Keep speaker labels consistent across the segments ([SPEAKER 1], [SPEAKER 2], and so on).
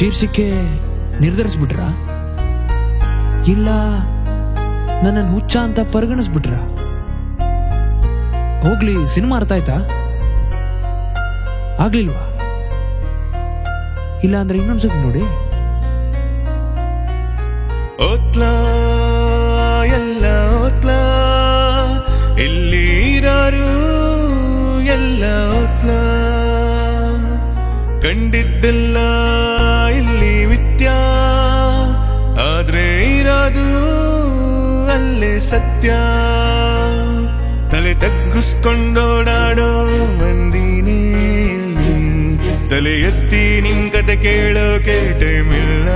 [SPEAKER 1] ಶೀರ್ಷಿಕೆ ನಿರ್ಧರಿಸ್ಬಿಟ್ರ, ಇಲ್ಲ ನನ್ನನ್ನು ಹುಚ್ಚ ಅಂತ ಪರಿಗಣಿಸ್ಬಿಟ್ರ? ಹೋಗ್ಲಿ, ಸಿನಿಮಾ ಅರ್ಥ ಆಯ್ತಾ? ಆಗ್ಲಿಲ್ವಾ? ಇಲ್ಲ ಅಂದ್ರೆ ಇನ್ನೊಂದ್ಸತಿ ನೋಡಿ.
[SPEAKER 2] ಓತ್ಲಾ ಎಲ್ಲ ಓತ್ಲಾ, ಇಲ್ಲಿ ಇರಾರು ಎಲ್ಲ ಓತ್ಲಾ, ಕಂಡಿದ್ದೆಲ್ಲ ಇಲ್ಲಿ ವಿದ್ಯಾ, ಆದ್ರೆ ಇರೋದು ಅಲ್ಲೇ ಸತ್ಯ. ತಲೆ ತಗ್ಗಿಸ್ಕೊಂಡೋಡಾಡೋ ಮಂದಿನೇ ಇಲ್ಲಿ, ತಲೆ ಎತ್ತಿ ನಿನ್ ಕತೆ ಕೇಳೋಕೆ ಟೈಮ್ ಇಲ್ಲ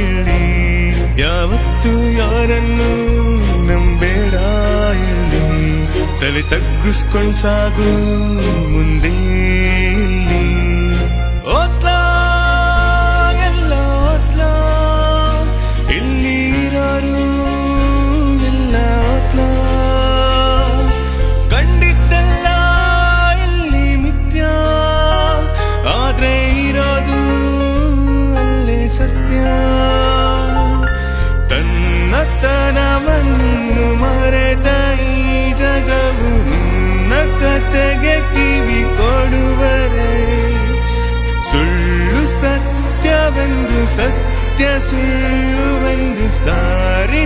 [SPEAKER 2] ಇಲ್ಲಿ. ಯಾವತ್ತು ಯಾರನ್ನು ನಂಬೇಡ ಇಲ್ಲಿ, ತಲೆ ತಗ್ಗಿಸ್ಕೊಂಡ್ ಸಾಗು ಮುಂದೆ ಇಲ್ಲಿ. ಓತ್ಲಾ ಎಲ್ಲ ಓತ್ಲಾ, ಇಲ್ಲಿ ಇರಾರು ಎಲ್ಲ ಓತ್ಲಾ, ಕಂಡಿದ್ದೆಲ್ಲ ಇಲ್ಲಿ ಮಿಥ್ಯ, ಆದ್ರೆ ಇರೋದು ಅಲ್ಲೇ ಸತ್ಯ. ತನ್ನತನವನ್ನು ಮರೆತ ಈ ಜಗವು ನಿನ್ನ ಕತೆಗೆ ಕಿವಿ ಕೊಡುವರೆ, ಸುಳ್ಳು ಸತ್ಯವೆಂದು ಸತ್ಯ ಸುಳ್ಳುವೆಂದು ಸಾರಿ